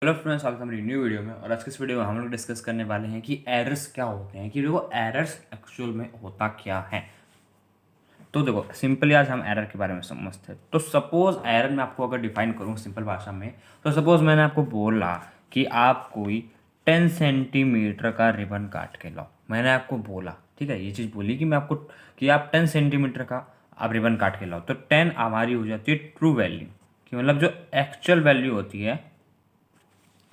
Hello friends, स्वागत है हमारी न्यू वीडियो में। और आज के इस वीडियो में हम लोग डिस्कस करने वाले हैं कि एरर्स क्या होते हैं, कि देखो एरर्स एक्चुअल में होता क्या है। तो देखो सिंपली आज हम एरर के बारे में समझते हैं। तो सपोज एरर मैं आपको अगर डिफाइन करूँ सिंपल भाषा में, तो सपोज मैंने आपको बोला कि आप कोई 10 सेंटीमीटर का रिबन काट के लाओ। मैंने आपको बोला, ठीक है, ये चीज़ बोली कि मैं आपको कि आप 10 सेंटीमीटर का आप रिबन काट के लाओ। तो 10 हमारी हो जाती है ट्रू वैल्यू, कि मतलब जो एक्चुअल वैल्यू होती है,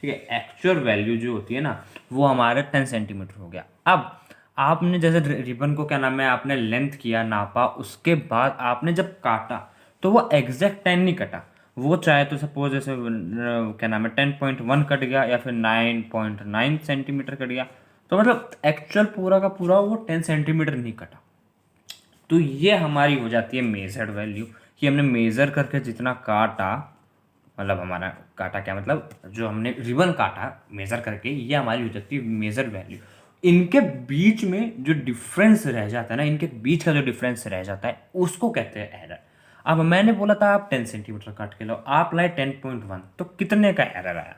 ठीक है, एक्चुअल वैल्यू जो होती है ना, वो हमारे 10 सेंटीमीटर हो गया। अब आपने जैसे रिबन को क्या नाम है, आपने लेंथ किया, नापा, उसके बाद आपने जब काटा तो वो एग्जैक्ट 10 नहीं कटा। वो चाहे तो सपोज जैसे क्या नाम है 10.1 कट गया या फिर 9.9 सेंटीमीटर कट गया। तो मतलब एक्चुअल पूरा का पूरा वो 10 सेंटीमीटर नहीं कटा। तो ये हमारी हो जाती है मेजर्ड वैल्यू, कि हमने मेज़र करके जितना काटा, मतलब हमारा काटा क्या मतलब जो हमने रिबन काटा मेज़र करके, ये हमारी हो जाती है मेजर वैल्यू। इनके बीच में जो डिफरेंस रह जाता है ना, इनके बीच का जो डिफरेंस रह जाता है उसको कहते हैं एरर। अब मैंने बोला था आप 10 सेंटीमीटर काट के लो, आप लाए 10.1, तो कितने का एरर आया?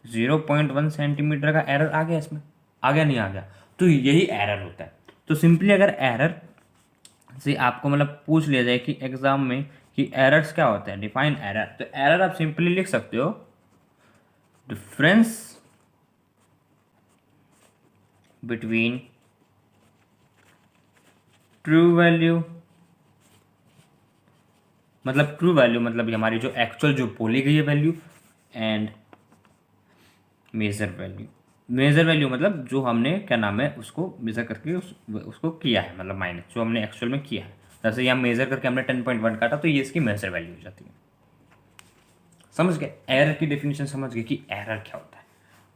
0.1 सेंटीमीटर का एरर आ गया इसमें, आ गया नहीं आ गया? तो यही एरर होता है। तो सिंपली अगर एरर से आपको मतलब पूछ लिया जाए कि एग्जाम में कि एरर्स क्या होते हैं, डिफाइन एरर, तो एरर आप सिंपली लिख सकते हो डिफरेंस बिटवीन ट्रू वैल्यू, मतलब ट्रू वैल्यू मतलब ये हमारी जो एक्चुअल जो बोली गई है value, and measure value. Measure value मतलब जो हमने क्या नाम है उसको मेजर करके उसको किया है, मतलब माइनस जो हमने एक्चुअल में किया है। जैसे यहाँ मेजर करके हमने 10.1 काटा, तो ये इसकी मेजर वैल्यू हो जाती है। समझ गए? एरर की डेफिनेशन समझ गए कि एरर क्या होता है।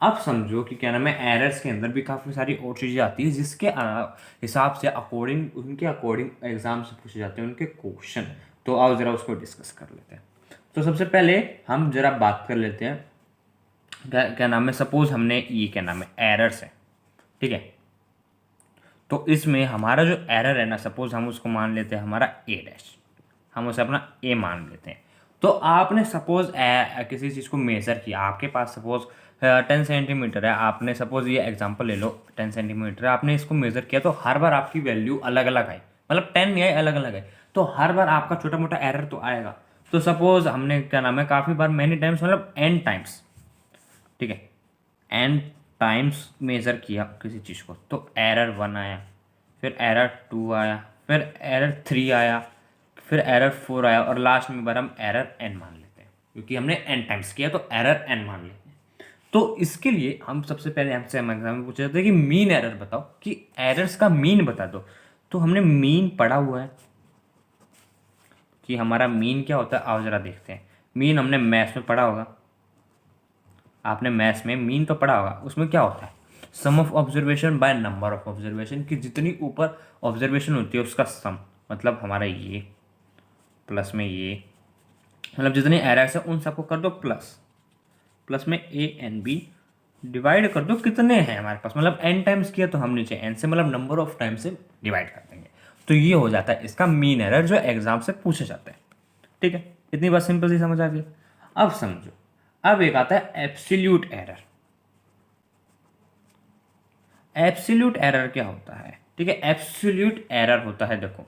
अब समझो कि क्या नाम है एरर्स के अंदर भी काफ़ी सारी और चीज़ें आती है जिसके हिसाब से अकॉर्डिंग उनके अकॉर्डिंग एग्जाम से पूछे जाते हैं उनके क्वेश्चन। तो आओ ज़रा उसको डिस्कस कर लेते हैं। तो सबसे पहले हम ज़रा बात कर लेते हैं क्या क्या नाम है, सपोज हमने ये क्या नाम है एरर्स है, ठीक है। तो इसमें हमारा जो एरर है ना, सपोज हम उसको मान लेते हैं हमारा ए डैश, हम उसे अपना ए मान लेते हैं। तो आपने सपोज किसी चीज़ को मेज़र किया, आपके पास सपोज 10 सेंटीमीटर है, आपने सपोज ये एग्जांपल ले लो 10 सेंटीमीटर है, आपने इसको मेज़र किया, तो हर बार आपकी वैल्यू अलग अलग आई, मतलब 10 नहीं आई, अलग अलग आई। तो हर बार आपका छोटा मोटा एरर तो आएगा। तो सपोज हमने क्या नाम है काफ़ी बार मैनी टाइम्स मतलब एन टाइम्स, ठीक है, एन टाइम्स मेज़र किया किसी चीज़ को, तो एरर 1 आया, फिर एरर 2 आया, फिर एरर 3 आया, फिर एरर 4 आया, और लास्ट में बार हम एरर n मान लेते हैं क्योंकि हमने n टाइम्स किया, तो एरर n मान लेते हैं। तो इसके लिए हम सबसे पहले हमसे हम एग्जाम में पूछे जाते हैं कि मीन एरर बताओ, कि एरर्स का मीन बता दो। तो हमने मीन पढ़ा हुआ है कि हमारा मीन क्या होता है, आओ जरा देखते हैं। मीन हमने मैथ्स में पढ़ा होगा, आपने मैथ्स में मीन तो पढ़ा होगा, उसमें क्या होता है sum of observation by number of observation, कि जितनी ऊपर ऑब्जर्वेशन होती है उसका सम, मतलब हमारा ये प्लस में ये, मतलब जितनी एरर्स है उन सबको कर दो प्लस, प्लस में ए एन बी डिवाइड कर दो कितने हैं हमारे पास, मतलब एन टाइम्स किया तो हम नीचे एन से मतलब नंबर ऑफ टाइम्स से डिवाइड कर देंगे। तो ये हो जाता है इसका मीन एरर जो एग्जाम से पूछे जाते हैं, ठीक है। इतनी बात सिंपल सी समझ आ गई। अब समझो, अब एक आता है एब्सोल्यूट एरर। एब्सोल्यूट एरर क्या होता है, ठीक है, एब्सोल्यूट एरर होता है, देखो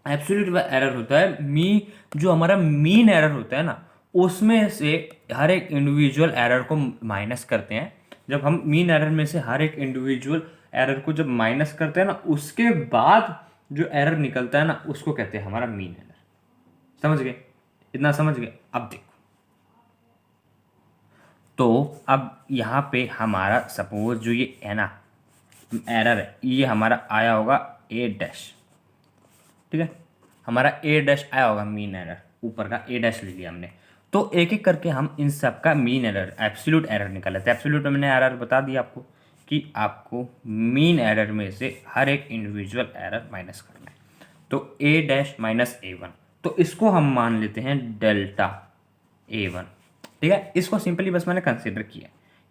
एब्सोल्यूट एरर होता है जो हमारा मीन एरर होता है ना, उसमें से हर एक इंडिविजुअल एरर को माइनस करते हैं। जब हम मीन एरर में से हर एक इंडिविजुअल एरर को जब माइनस करते हैं ना, उसके बाद जो एरर निकलता है ना, उसको कहते हैं हमारा मीन एरर। समझ गए? इतना समझ गए? अब देखो, तो अब यहाँ पे हमारा सपोज जो ये है ना एरर है, ये हमारा आया होगा ए डैश, ठीक है, हमारा ए डैश आया होगा मीन एरर, ऊपर का ए डैश ले लिया हमने। तो एक एक करके हम इन सब का मीन एरर एब्सोल्यूट एरर निकाल लेते हैं। एब्सोल्यूट में मैंने एरर बता दिया आपको कि आपको मीन एरर में से हर एक इंडिविजुअल एरर माइनस करना है। तो ए डैश माइनस ए 1, तो इसको हम मान लेते हैं डेल्टा ए 1, ठीक है। इसको सिंपली बस मैंने कंसिडर किया,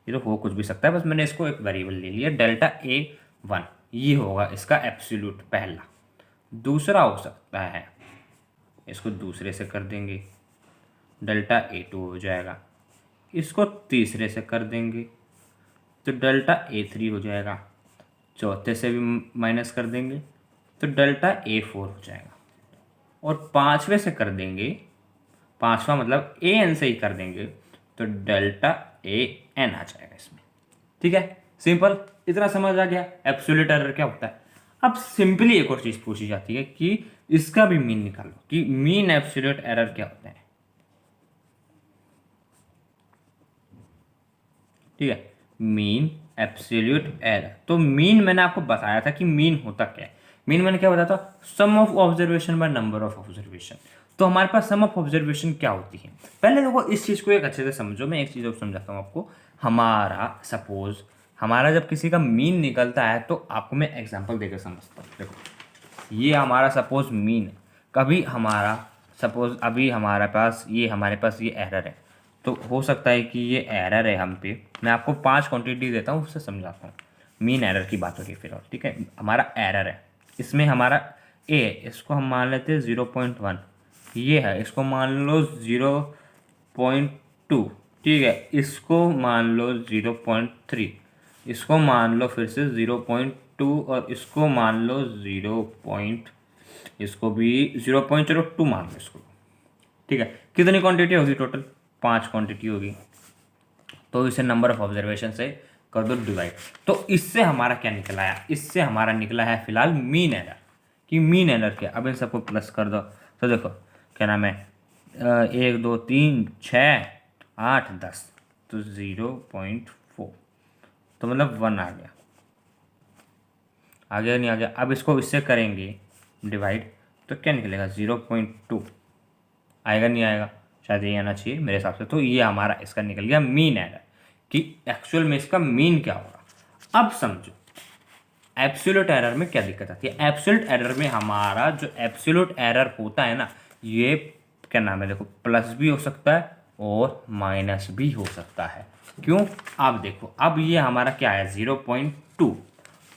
ये तो हो कुछ भी सकता है, बस मैंने इसको एक वेरिएबल ले लिया डेल्टा ए 1, ये होगा इसका एब्सोल्यूट पहला। दूसरा हो सकता है, इसको दूसरे से कर देंगे, डेल्टा A2 हो जाएगा। इसको तीसरे से कर देंगे तो डेल्टा A3 हो जाएगा। चौथे से भी माइनस कर देंगे तो डेल्टा A4 हो जाएगा। और पाँचवें से कर देंगे, पाँचवा मतलब AN से ही कर देंगे तो डेल्टा AN आ जाएगा इसमें। ठीक है, सिंपल, इतना समझ आ गया एब्सोल्यूट एरर क्या होता है। अब सिंपली एक और चीज़ पूछी जाती है कि इसका भी मीन निकालो कि मीन एब्सोल्यूट एरर क्या होता है। ठीक है, मीन एब्सोल्यूट एरर। तो मीन मैंने आपको बताया था कि मीन होता क्या है। मीन मैंने क्या बताया था, sum of observation by number of observation. तो हमारे पास सम ऑफ ऑब्जर्वेशन क्या होती है, पहले देखो इस चीज़ को एक अच्छे से समझो। मैं एक चीज़ और समझाता हूँ आपको। हमारा सपोज हमारा जब किसी का मीन निकलता है तो आपको मैं एग्जांपल देकर समझता हूँ। देखो ये हमारा सपोज मीन है, कभी हमारा सपोज अभी हमारे पास ये एरर है। तो हो सकता है कि ये एरर है हम पे, मैं आपको 5 क्वांटिटी देता हूँ उससे समझाता हूँ। मीन एरर की बात हो रही है फिर, और ठीक है हमारा एरर है, इसमें हमारा ए, इसको हम मान लेते हैं 0.1, ये है इसको मान लो 0.2, ठीक है इसको मान लो 0.3, इसको मान लो फिर से 0.2 और इसको मान लो 0. इसको भी 0.02 मान लो इसको। ठीक है, कितनी क्वांटिटी होगी टोटल, 5 क्वांटिटी होगी। तो इसे नंबर ऑफ ऑब्जर्वेशन से कर दो डिवाइड। तो इससे हमारा क्या निकला है, इससे हमारा निकला है फिलहाल मीन एरर। कि मीन एरर क्या, अब इन सबको प्लस कर दो तो देखो क्या नाम है, 1 2 3 6 8 10, तो 0.4, तो मतलब 1 आ गया। आ गया नहीं आ गया। अब इसको इससे करेंगे डिवाइड तो क्या निकलेगा 0.2, आएगा नहीं आएगा, शायद ये आना चाहिए मेरे हिसाब से। तो ये हमारा इसका निकल गया मीन एरर कि एक्चुअल में इसका मीन क्या होगा। अब समझो एब्सोल्यूट एरर में क्या दिक्कत आती है। एब्सोल्यूट एरर में हमारा जो एब्सोल्यूट एरर होता है ना, ये क्या नाम है, देखो प्लस भी हो सकता है और माइनस भी हो सकता है। क्यों, आप देखो अब ये हमारा क्या है 0.2।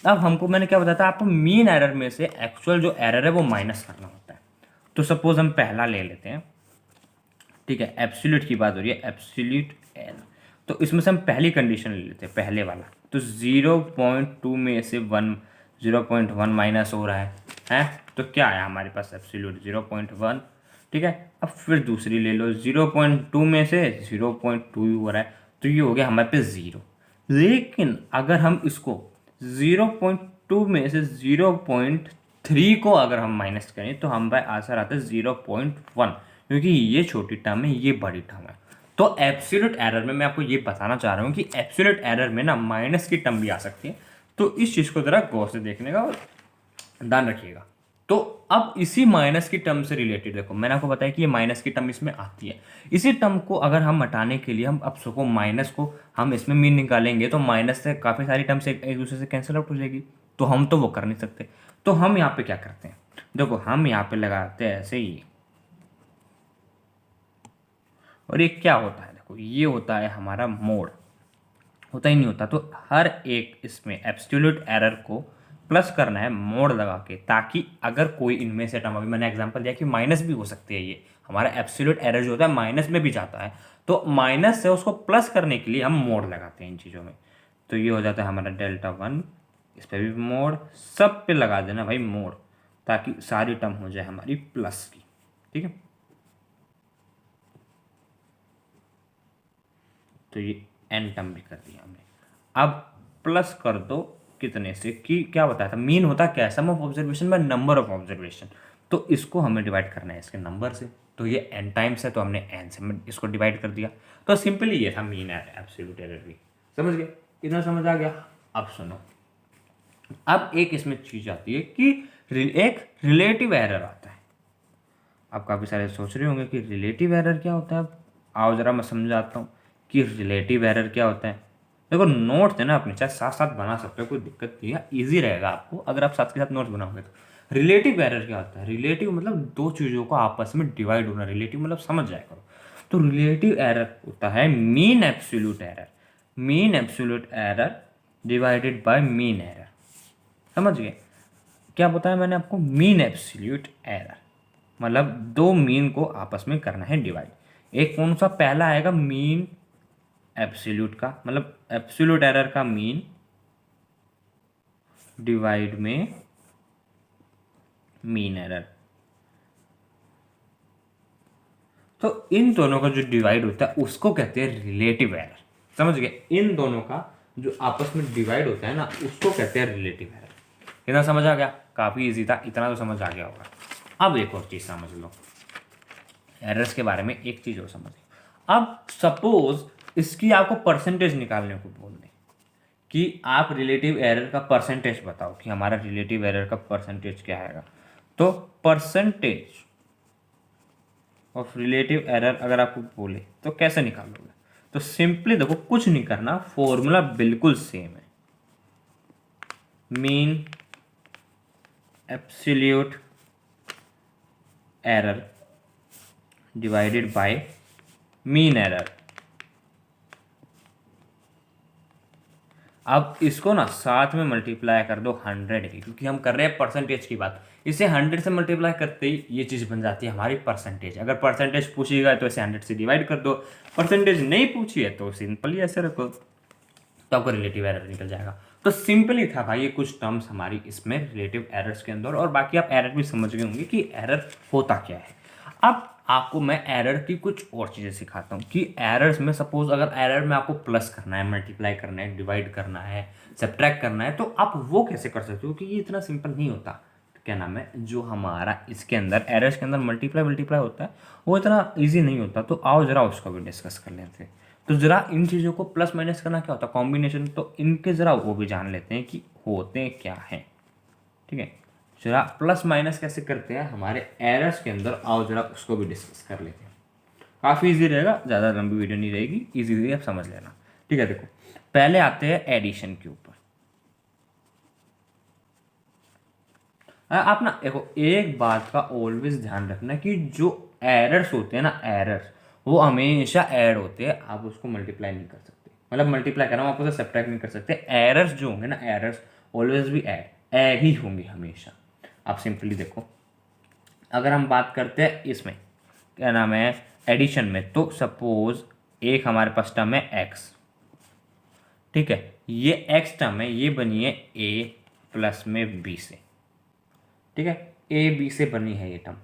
अब हमको मैंने क्या बताया था आपको, मीन एरर में से एक्चुअल जो एरर है वो माइनस करना होता है। तो सपोज हम पहला ले लेते हैं, ठीक है एब्सोल्यूट की बात हो रही है, एब्सोल्यूट एरर। तो इसमें से हम पहली कंडीशन ले लेते हैं, पहले वाला। तो 0.2 में से 0.1 माइनस हो रहा है तो क्या है हमारे पास एब्सोल्यूट 0.1। ठीक है, अब फिर दूसरी ले लो, 0.2 में से 0.2 हो रहा है तो ये हो गया हमारे पास 0। लेकिन अगर हम इसको 0.2 में से 0.3 को अगर हम माइनस करें तो हम बाय आंसर आता है 0.1, क्योंकि ये छोटी टर्म है ये बड़ी टर्म है। तो एब्सोल्यूट एरर में मैं आपको ये बताना चाह रहा हूँ कि एब्सोल्यूट एरर में ना माइनस की टर्म भी आ सकती है। तो इस चीज़ को ज़रा गौर से देखने का ध्यान रखिएगा। तो अब इसी माइनस की टर्म से रिलेटेड देखो मैंने आपको बताया कि ये माइनस की टर्म इसमें आती है। इसी टर्म को अगर हम हटाने के लिए हम अब सको माइनस को हम इसमें मीन निकालेंगे तो माइनस से काफ़ी सारी टर्म्स एक दूसरे से कैंसिल आउट हो जाएगी। तो हम तो वो कर नहीं सकते। तो हम यहाँ पे क्या करते हैं, देखो हम यहाँ पे लगाते हैं ऐसे ही, और ये क्या होता है, देखो ये होता है हमारा मोड, होता ही नहीं होता। तो हर एक इसमें एब्सोल्यूट एरर को प्लस करना है मोड लगा के, ताकि अगर कोई इनमें से टर्म, अभी मैंने एग्जांपल दिया कि माइनस भी हो सकती है, ये हमारा एब्सोल्यूट एरर जो होता है माइनस में भी जाता है। तो माइनस से उसको प्लस करने के लिए हम मोड लगाते हैं इन चीज़ों में। तो ये हो जाता है हमारा डेल्टा 1, इस पर भी मोड, सब पे लगा देना भाई मोड, ताकि सारी टर्म हो जाए हमारी प्लस की। ठीक है, तो ये एन टर्म भी कर दिया हमने। अब प्लस कर दो कितने से, कि क्या बताया था मीन होता क्या है, sum of observation by number of observation. तो इसको हमें डिवाइड करना है इसके नंबर से। तो ये एन टाइम्स है तो हमने एन से इसको डिवाइड कर दिया। तो सिंपली ये था मीन एब्सोल्यूट एरर भी। समझ गए, इतना समझ आ गया। अब सुनो, अब एक इसमें चीज आती है कि एक रिलेटिव एरर आता है। आप काफ़ी सारे सोच रहे होंगे कि रिलेटिव एरर क्या होता है। आओ ज़रा मैं समझाता हूँ कि रिलेटिव एरर क्या होता है। देखो नोट्स है ना अपने, चाहे साथ साथ बना सकते हो, कोई दिक्कत नहीं है, ईजी रहेगा आपको अगर आप साथ के साथ नोट्स बनाओगे तो। रिलेटिव एरर क्या होता है, रिलेटिव मतलब दो चीज़ों को आपस में डिवाइड होना, रिलेटिव मतलब समझ जाया करो। तो रिलेटिव एरर होता है mean absolute error, mean absolute error divided by mean error. समझ गए क्या बताया मैंने आपको, मीन एब्सोल्यूट एरर मतलब दो मीन को आपस में करना है डिवाइड। एक कौन सा पहला आएगा मीन एब्सोल्यूट का, मतलब एब्सोल्यूट एरर का मीन डिवाइड में मीन एरर। तो इन दोनों का जो डिवाइड होता है उसको कहते हैं रिलेटिव एरर। समझ गए? इन दोनों का जो आपस में डिवाइड होता है ना उसको कहते हैं रिलेटिव एरर। इतना समझ आ गया? काफ़ी इजी था, इतना तो समझ आ गया होगा। अब एक और चीज़ समझ लो, एरर्स के बारे में एक चीज़ और समझ लो। अब सपोज इसकी आपको परसेंटेज निकालने को बोल दें कि आप रिलेटिव एरर का परसेंटेज बताओ कि हमारा रिलेटिव एरर का परसेंटेज क्या आएगा। तो परसेंटेज ऑफ रिलेटिव एरर अगर आपको बोले तो कैसे निकालोगे? तो सिंपली देखो, कुछ नहीं करना, फॉर्मूला बिल्कुल सेम है। Mean absolute error divided by mean error. अब इसको ना साथ में मल्टीप्लाई कर दो 100 की, क्योंकि हम कर रहे हैं परसेंटेज की बात। इसे 100 से मल्टीप्लाई करते ही ये चीज़ बन जाती है हमारी परसेंटेज। अगर परसेंटेज पूछिएगा तो इसे 100 से डिवाइड कर दो, परसेंटेज नहीं पूछी है तो सिंपली ऐसे रखो, तो आपको रिलेटिव एरर निकल जाएगा। तो सिंपली था भाई ये कुछ टर्म्स हमारी इसमें रिलेटिव एरर्स के अंदर, और बाकी आप एरर भी समझ गए होंगे कि एरर होता क्या है। अब आपको मैं एरर की कुछ और चीज़ें सिखाता हूँ कि एरर्स में सपोज अगर एरर में आपको प्लस करना है, मल्टीप्लाई करना है, डिवाइड करना है, सब्ट्रैक्ट करना है, तो आप वो कैसे कर सकते हो, क्योंकि ये इतना सिंपल नहीं होता। क्या नाम है, जो हमारा इसके अंदर एरर्स के अंदर मल्टीप्लाई होता है वो इतना ईजी नहीं होता। तो आओ जरा उसको भी डिस्कस कर लेते हैं। तो ज़रा इन चीज़ों को प्लस माइनस करना क्या होता है, कॉम्बिनेशन, तो इनके ज़रा वो भी जान लेते हैं कि होते क्या हैं। ठीक है, जरा प्लस माइनस कैसे करते हैं हमारे एरर्स के अंदर, आओ जरा उसको भी डिस्कस कर लेते हैं। काफ़ी इजी रहेगा, ज़्यादा लंबी वीडियो नहीं रहेगी, इजीली आप समझ लेना। ठीक है, देखो पहले आते हैं एडिशन के ऊपर। आप ना देखो, एक बात का ऑलवेज ध्यान रखना कि जो एरर्स होते हैं ना, एरर्स वो हमेशा ऐड होते हैं, आप उसको मल्टीप्लाई नहीं कर सकते। मतलब मल्टीप्लाई करना, आप उसे सब्ट्रैक्ट नहीं कर सकते। एरर्स जो होंगे ना, एरर्स ऑलवेज भी ऐड ही होंगे हमेशा। आप सिंपली देखो, अगर हम बात करते हैं इसमें क्या नाम है एडिशन में, तो सपोज एक हमारे पास टर्म है एक्स। ठीक है, ये एक्स टर्म है, ये बनी है ए प्लस में बी से। ठीक है, ए बी से बनी है ये टर्म,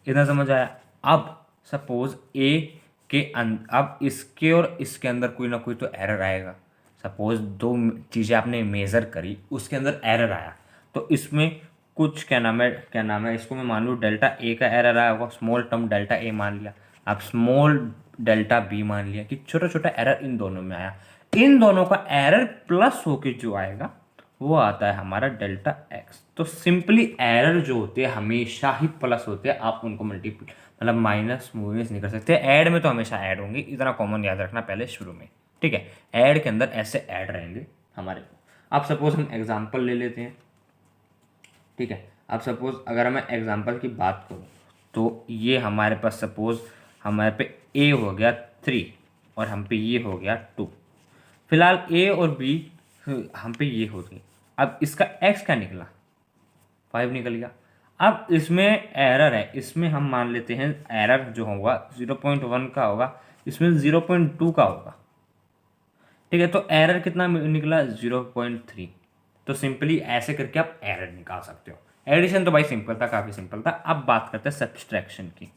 इतना समझ आया? अब सपोज ए के अब इसके और इसके अंदर कोई ना कोई तो एरर आएगा। सपोज दो चीज़ें आपने मेज़र करी, उसके अंदर एरर आया, तो इसमें कुछ क्या नाम है इसको मैं मान लूँ डेल्टा ए का एरर आया होगा, स्मॉल टर्म डेल्टा ए मान लिया, आप स्मॉल डेल्टा बी मान लिया कि छोटा छोटा एरर इन दोनों में आया। इन दोनों का एरर प्लस होके जो आएगा वो आता है हमारा डेल्टा एक्स। तो सिंपली एरर जो होते हैं हमेशा ही प्लस होते हैं, आप उनको मल्टीप्लाई मतलब माइनस मूविंग नहीं कर सकते। ऐड में तो हमेशा ऐड होंगे, इतना कॉमन याद रखना पहले शुरू में। ठीक है, ऐड के अंदर ऐसे ऐड रहेंगे हमारे को। अब सपोज हम एग्जांपल ले लेते हैं। ठीक है, अब सपोज अगर मैं एग्जांपल की बात करूँ तो ये हमारे पास सपोज हमारे पे ए हो गया 3 और हम पे ये हो गया 2। फिलहाल ए और बी हम पे ये हो गई। अब इसका एक्स क्या निकला, 5 निकल गया। अब इसमें एरर है, इसमें हम मान लेते हैं एरर जो होगा 0.1 का होगा, इसमें 0.2 का होगा। ठीक है, तो एरर कितना निकला 0.3। तो सिंपली ऐसे करके आप एरर निकाल सकते हो। एडिशन तो भाई सिंपल था, काफ़ी सिंपल था। अब बात करते हैं सब्सट्रैक्शन की।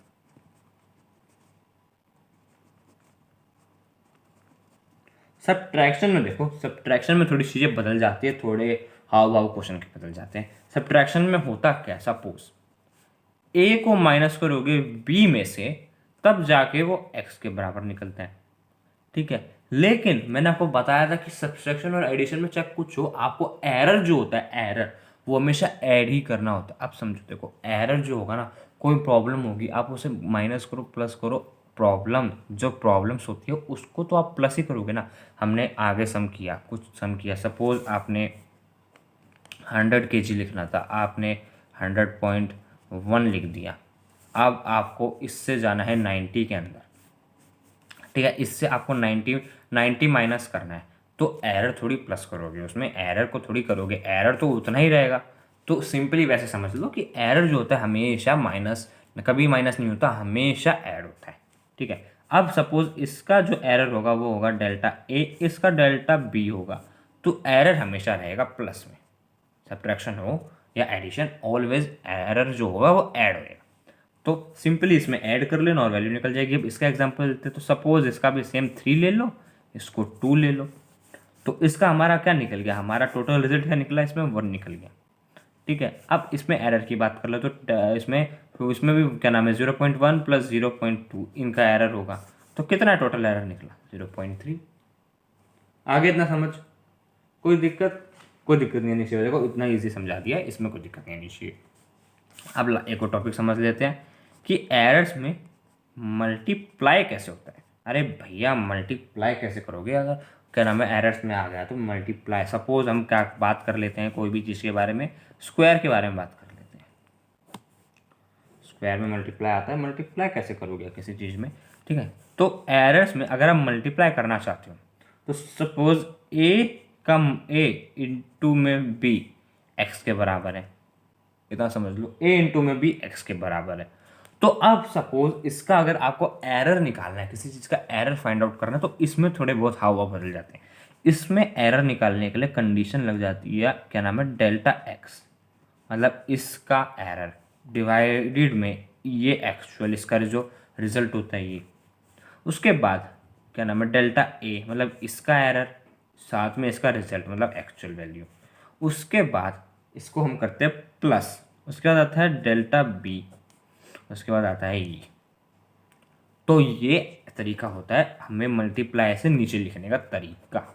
सब्ट्रैक्शन में देखो, सब्ट्रैक्शन में थोड़ी चीज़ें बदल जाती है, थोड़े हाव भाव क्वेश्चन के बदल जाते हैं। सब्ट्रैक्शन में होता क्या, सपोज ए को माइनस करोगे बी में से, तब जाके वो एक्स के बराबर निकलता है। ठीक है, लेकिन मैंने आपको बताया था कि सब्ट्रैक्शन और एडिशन में चाहे कुछ हो, आपको एरर जो होता है एरर वो हमेशा ऐड ही करना होता है। आप समझो, देखो एरर जो होगा ना, कोई प्रॉब्लम होगी, आप उसे माइनस करो प्लस करो, प्रॉब्लम जो प्रॉब्लम्स होती है उसको तो आप प्लस ही करोगे ना। हमने आगे सम किया, कुछ सम किया, सपोज आपने 100 kg लिखना था, आपने 100.1 लिख दिया। अब आपको इससे जाना है 90 के अंदर। ठीक है, इससे आपको 90 माइनस करना है, तो एरर थोड़ी प्लस करोगे, उसमें एरर को थोड़ी करोगे, एरर तो उतना ही रहेगा। तो सिंपली वैसे समझ लो कि एरर जो होता है हमेशा माइनस, कभी माइनस नहीं होता, हमेशा ऐड होता है। ठीक है, अब सपोज इसका जो एरर होगा वो होगा डेल्टा ए, इसका डेल्टा बी होगा, तो एरर हमेशा रहेगा प्लस में, सब्ट्रैक्शन हो या एडिशन, ऑलवेज एरर जो होगा वो ऐड होएगा। तो सिंपली इसमें ऐड कर लेना और वैल्यू निकल जाएगी। अब इसका एग्जांपल देते हैं, तो सपोज इसका भी सेम 3 ले लो, इसको 2 ले लो, तो इसका हमारा क्या निकल गया, हमारा टोटल रिजल्ट क्या निकला, इसमें 1 निकल गया। ठीक है, अब इसमें एरर की बात कर लो तो इसमें भी क्या नाम है 0.1 प्लस 0.2 इनका एरर होगा, तो कितना टोटल एरर निकला 0.3। आगे इतना समझ, कोई दिक्कत नहीं आनी चाहिए। देखो इतना इजी समझा दिया है, इसमें कोई दिक्कत नहीं आनी चाहिए। अब एक और टॉपिक समझ लेते हैं कि एरर्स में मल्टीप्लाई कैसे होता है। अरे भैया मल्टीप्लाई कैसे करोगे, अगर क्या नाम है एरर्स में आ गया तो मल्टीप्लाई। सपोज हम क्या बात कर लेते हैं कोई भी चीज़ के बारे में, स्क्वायर के बारे में बात कर लेते हैं। स्क्वायर में मल्टीप्लाई आता है, मल्टीप्लाई कैसे करोगे किसी चीज़ में, ठीक है। तो एरर्स में अगर आप मल्टीप्लाई करना चाहते हो तो सपोज ए इंटू में बी एक्स के बराबर है, इतना समझ लो, ए इंटू में बी एक्स के बराबर है। तो अब सपोज इसका अगर आपको एरर निकालना है, किसी चीज़ का एरर फाइंड आउट करना है, तो इसमें थोड़े बहुत हाव भाव बदल जाते हैं। इसमें एरर निकालने के लिए कंडीशन लग जाती है क्या नाम है डेल्टा एक्स, मतलब इसका एरर डिवाइडेड में ये एक्चुअल, इसका जो रिजल्ट होता है ये, उसके बाद क्या नाम है डेल्टा ए, मतलब इसका एरर साथ में इसका रिजल्ट मतलब एक्चुअल वैल्यू, उसके बाद इसको हम करते हैं प्लस, उसके बाद आता है डेल्टा बी, उसके बाद आता है ये। तो ये तरीका होता है हमें मल्टीप्लाई से नीचे लिखने का तरीका,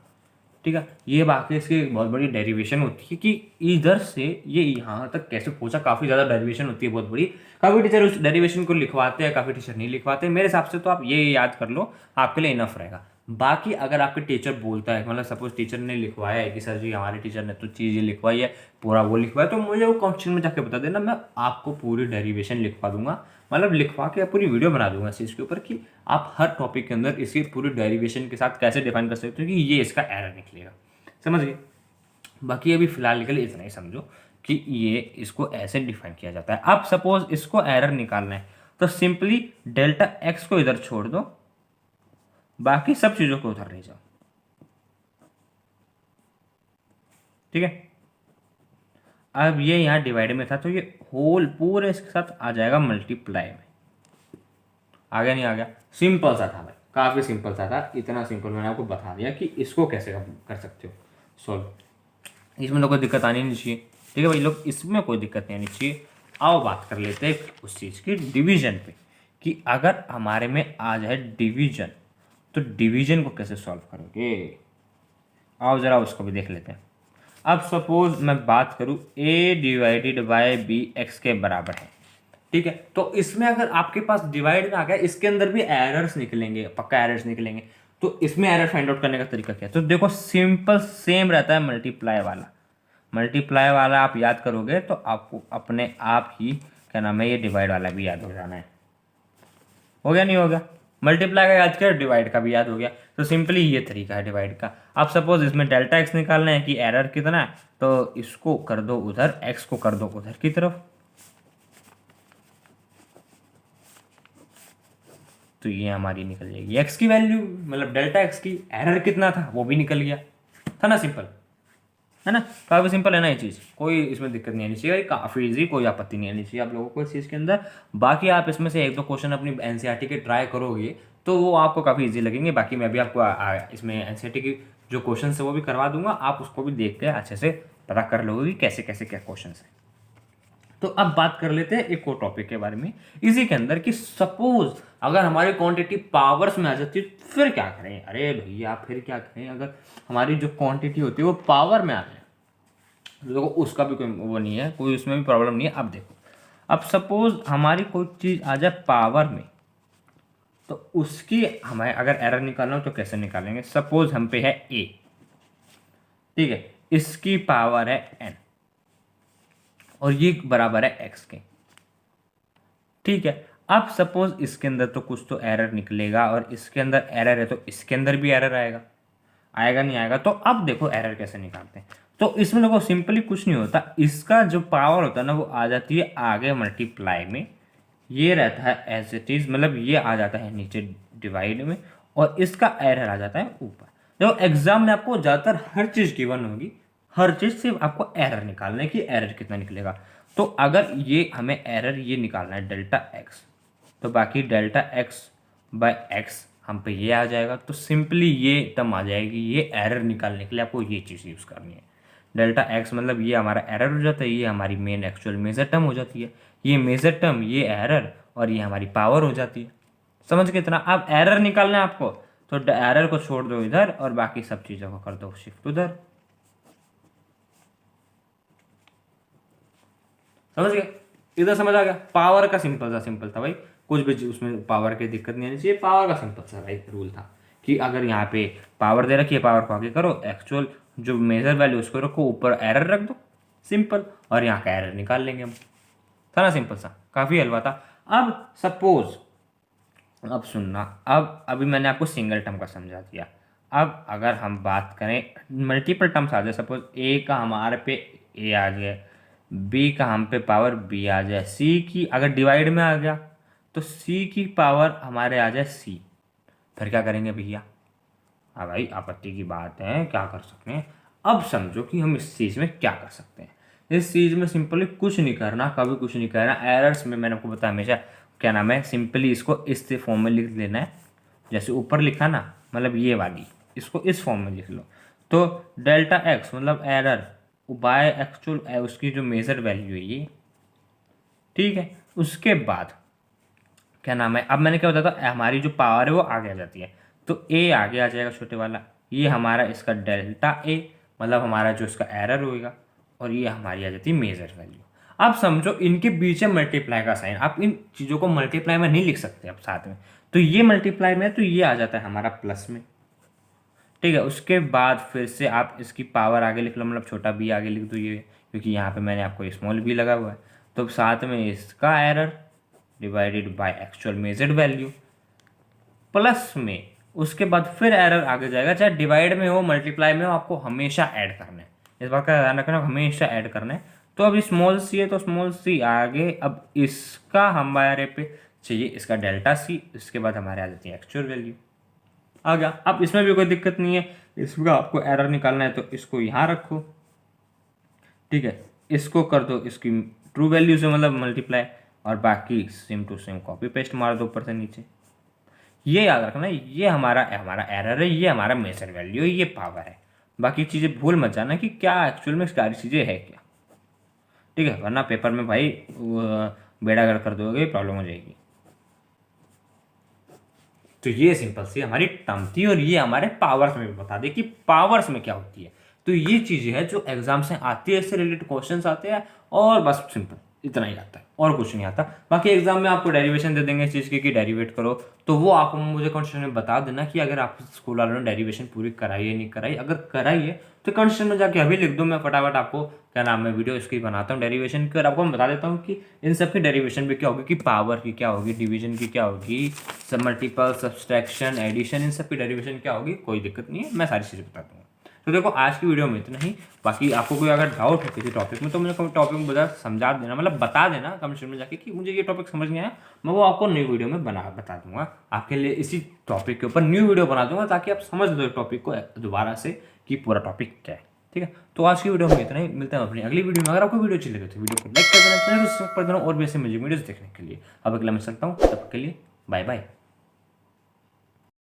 ठीक है। ये बाकी इसकी एक बहुत बड़ी डेरिवेशन होती है कि इधर से ये यहाँ तक कैसे पहुंचा, काफ़ी ज़्यादा डेरिवेशन होती है बहुत बड़ी। काफ़ी टीचर उस डेरिवेशन को लिखवाते हैं, काफ़ी टीचर नहीं लिखवाते। मेरे हिसाब से तो आप ये याद कर लो, आपके लिए इनफ रहेगा। बाकी अगर आपके टीचर बोलता है, मतलब सपोज टीचर ने लिखवाया है कि सर जी हमारे टीचर ने तो चीज़ ये लिखवाई है, पूरा वो लिखवाया, तो मुझे वो क्वेश्चन में जाके बता देना, मैं आपको पूरी डेरिवेशन लिखवा दूंगा, मतलब लिखवा के पूरी वीडियो बना दूंगा इस चीज़ के ऊपर कि आप हर टॉपिक के अंदर इसकी पूरी डेरिवेशन के साथ कैसे डिफाइन कर सकते हो कि ये इसका एरर निकलेगा, समझ गए। बाकी अभी फिलहाल के लिए इतना ही समझो कि ये इसको ऐसे डिफाइन किया जाता है। अब सपोज इसको एरर निकालना है तो सिंपली डेल्टा एक्स को इधर छोड़ दो, बाकी सब चीजों को उधर ले जाओ, ठीक है। अब ये यहाँ डिवाइड में था तो ये होल पूरे इसके साथ आ जाएगा मल्टीप्लाई में। आ गया नहीं आ गया, सिंपल सा था भाई, काफी सिंपल सा था। इतना सिंपल मैंने आपको बता दिया कि इसको कैसे कर सकते हो सॉल्व, इसमें तो कोई दिक्कत आनी नहीं चाहिए, ठीक है भाई लोग, इसमें कोई दिक्कत नहीं आनी चाहिए। आओ बात कर लेते हैं उस चीज़ की डिवीजन पे, कि अगर हमारे में आ जाए डिवीजन तो डिवीजन को कैसे सॉल्व करोगे। आओ ज़रा उसको भी देख लेते हैं। अब सपोज मैं बात करूँ a divided by B X के बराबर है, ठीक है। तो इसमें अगर आपके पास डिवाइड में आ गया, इसके अंदर भी एरर्स निकलेंगे, पक्का एरर्स निकलेंगे। तो इसमें एरर फाइंड आउट करने का तरीका क्या है, तो देखो सिंपल सेम रहता है मल्टीप्लाई वाला। मल्टीप्लाई वाला आप याद करोगे तो आपको अपने आप ही क्या नाम है ये डिवाइड वाला भी याद हो जाना है। हो गया नहीं हो गया, मल्टीप्लाई का याद किया, डिवाइड का भी याद हो गया। तो सिंपली ये तरीका है डिवाइड का। आप सपोज इसमें डेल्टा एक्स निकालना है कि एरर कितना है, तो इसको कर दो उधर, एक्स को कर दो उधर की तरफ, तो ये हमारी निकल जाएगी एक्स की वैल्यू, मतलब डेल्टा एक्स की। एरर कितना था वो भी निकल गया, था ना सिंपल, है ना, काफ़ी सिंपल है ना ये चीज़, कोई इसमें दिक्कत नहीं आनी चाहिए, काफ़ी इजी, कोई आपत्ति नहीं आनी चाहिए आप लोगों को इस चीज़ के अंदर। बाकी आप इसमें से एक दो क्वेश्चन अपनी एनसीईआरटी के ट्राई करोगे तो वो आपको काफ़ी इजी लगेंगे। बाकी मैं भी आपको इसमें एनसीईआरटी की जो क्वेश्चन है वो भी करवा दूंगा, आप उसको भी देख के अच्छे से पता कर लोगे कि कैसे कैसे क्या क्वेश्चन है। तो अब बात कर लेते हैं एक और टॉपिक के बारे में इसी के अंदर, कि सपोज अगर हमारी क्वांटिटी पावर्स में आ जाती है फिर क्या करें। अरे भैया फिर क्या करें, अगर हमारी जो क्वांटिटी होती है वो पावर में आ जाए, देखो उसका भी कोई वो नहीं है, कोई उसमें भी प्रॉब्लम नहीं है। अब देखो, अब सपोज हमारी कोई चीज़ आ जाए पावर में, तो उसकी हमें अगर एरर निकालना हो तो कैसे निकालेंगे। सपोज हम पे है ए, ठीक है, इसकी पावर है एन और ये बराबर है एक्स के, ठीक है। अब सपोज इसके अंदर तो कुछ तो एरर निकलेगा और इसके अंदर एरर है तो इसके अंदर भी एरर आएगा, आएगा नहीं आएगा। तो अब देखो एरर कैसे निकालते हैं। तो इसमें देखो सिंपली कुछ नहीं होता, इसका जो पावर होता है ना वो आ जाती है आगे मल्टीप्लाई में, ये रहता है एज इट इज, मतलब ये आ जाता है नीचे डिवाइड में, और इसका एरर आ जाता है ऊपर। देखो एग्जाम में आपको ज़्यादातर हर चीज़ गिवन होगी, हर चीज़ से आपको एरर निकालना है कि एरर कितना निकलेगा। तो अगर ये हमें एरर ये निकालना है डेल्टा एक्स, तो बाकी डेल्टा एक्स बाय एक्स हम पे ये आ जाएगा। तो सिंपली ये टर्म आ जाएगी, ये एरर निकालने के लिए आपको ये चीज़ यूज़ करनी है। डेल्टा एक्स मतलब ये हमारा एरर हो जाता है, ये हमारी मेन एक्चुअल मेजर टर्म हो जाती है, ये मेजर टर्म, ये एरर, और ये हमारी पावर हो जाती है। समझ के इतना? अब एरर निकालना है आपको, तो एरर को छोड़ दो इधर और बाकी सब चीज़ों को कर दो शिफ्ट उधर। समझ गए? इधर समझ आ गया? पावर का सिंपल था भाई, कुछ भी उसमें पावर की दिक्कत नहीं आनी चाहिए। पावर का सिंपल सा भाई रूल था कि अगर यहाँ पे पावर दे रखी है, पावर को आगे करो, एक्चुअल जो मेजर वैल्यू उसको रखो, ऊपर एरर रख दो, सिंपल, और यहाँ का एरर निकाल लेंगे हम। था ना सिंपल सा, काफ़ी हलवा था। अब सपोज, अब सुनना, अब अभी मैंने आपको सिंगल टर्म का समझा दिया। अब अगर हम बात करें मल्टीपल टर्म्स आ जाए, सपोज ए का हमारे पे ए आ जाए, बी का हम पे पावर बी आ जाए, सी की अगर डिवाइड में आ गया तो सी की पावर हमारे आ जाए सी, फिर क्या करेंगे भैया? हाँ भाई आपत्ति की बात है, क्या कर सकते हैं? अब समझो कि हम इस चीज़ में क्या कर सकते हैं। इस चीज़ में सिंपली कुछ नहीं करना, कभी कुछ नहीं करना। एरर्स में मैंने आपको बताया हमेशा क्या नाम है, सिंपली इसको इस फॉर्म में लिख लेना है, जैसे ऊपर लिखा ना, मतलब ये वाली, इसको इस फॉर्म में लिख लो। तो डेल्टा एक्स मतलब एरर बाय एक्चुअल उसकी जो मेजर वैल्यू है ये, ठीक है। उसके बाद क्या नाम है, अब मैंने क्या बताया था, हमारी जो पावर है वो आगे आ जाती है, तो ए आगे आ जाएगा छोटे वाला, ये हमारा इसका डेल्टा ए मतलब हमारा जो इसका एरर होएगा, और ये हमारी आ जाती है मेजर वैल्यू। अब समझो इनके बीच में मल्टीप्लाई का साइन, आप इन चीज़ों को मल्टीप्लाई में नहीं लिख सकते अब साथ में, तो ये मल्टीप्लाई में, तो ये आ जाता है हमारा प्लस में, ठीक है। उसके बाद फिर से आप इसकी पावर आगे लिख लो, मतलब छोटा बी आगे लिख दो ये, क्योंकि यहाँ पे मैंने आपको स्मॉल बी लगा हुआ है, तो साथ में इसका error divided by actual measured value plus में, उसके बाद फिर एरर आगे जाएगा, चाहे डिवाइड में हो मल्टीप्लाई में हो, आपको हमेशा ऐड करना है, इस बात का ध्यान रखना, हमेशा ऐड करना है। तो अब स्मॉल सी है तो स्मॉल सी आगे, अब इसका हमारे पे चाहिए इसका डेल्टा सी, इसके बाद हमारे आ जाती है एक्चुअल वैल्यू आ गया। अब इसमें भी कोई दिक्कत नहीं है, इसका आपको एरर निकालना है तो इसको यहाँ रखो, ठीक है, इसको कर दो इसकी ट्रू वैल्यू से मतलब मल्टीप्लाई, और बाकी same to same copy paste मार दो ऊपर से नीचे। ये याद रखना, ये हमारा हमारा एरर है, ये हमारा मेजर वैल्यू है, ये पावर है। बाकी चीज़ें भूल मत जाना कि क्या एक्चुअल में सारी चीज़ें है क्या, ठीक है, वरना पेपर में भाई बेड़ा गर्क कर दोगे, प्रॉब्लम हो जाएगी। तो ये सिंपल सी हमारी टर्म थी, और ये हमारे पावर्स में भी बता दे कि पावर्स में क्या होती है। तो ये चीज़ें है जो एग्जाम से आती है, इससे रिलेटेड क्वेश्चंस आते हैं, और बस सिंपल इतना ही आता है और कुछ नहीं आता। बाकी एग्जाम में आपको डेरिवेशन दे देंगे इस चीज़ की कि डेरिवेट करो, तो वो आपको मुझे क्वेश्चन में बता देना कि अगर आप स्कूल वालों ने डेरिवेशन पूरी कराई है नहीं कराई। अगर कराई है तो क्वेश्चन में जाके अभी लिख दो, मैं फटाफट आपको क्या नाम है वीडियो इसकी बनाता हूँ डेरिवेशन की, और आपको मैं बता देता हूँ कि इन सब की डेरिवेशन भी क्या होगी, कि पावर की क्या होगी, डिवीजन की क्या होगी, सब मल्टीपल, सब्सट्रैक्शन, एडिशन, इन सब की डेरिवेशन क्या होगी। कोई दिक्कत नहीं है, मैं सारी चीज़ें बता दूँगा। तो देखो आज की वीडियो में इतना ही। बाकी आपको कोई अगर डाउट है किसी टॉपिक में तो मुझे टॉपिक बता समझा देना, मतलब बता देना कमेंट में जाके कि मुझे ये टॉपिक समझ नहीं आया, मैं वो आपको न्यू वीडियो में बता दूंगा। आपके लिए इसी टॉपिक के ऊपर न्यू वीडियो बना दूंगा ताकि आप समझ दो टॉपिक को दोबारा से कि पूरा टॉपिक क्या है, ठीक है। तो आज की वीडियो में इतना ही, मिलते हैं अपनी अगली वीडियो में। अगर आपको वीडियो अच्छी लगे तो वीडियो को लाइक कर देना, चैनल को सब्सक्राइब कर देना, और भी ऐसे मुझे वीडियोस देखने के लिए। अब अगला मिल सकता हूँ, तब के लिए बाय बाय।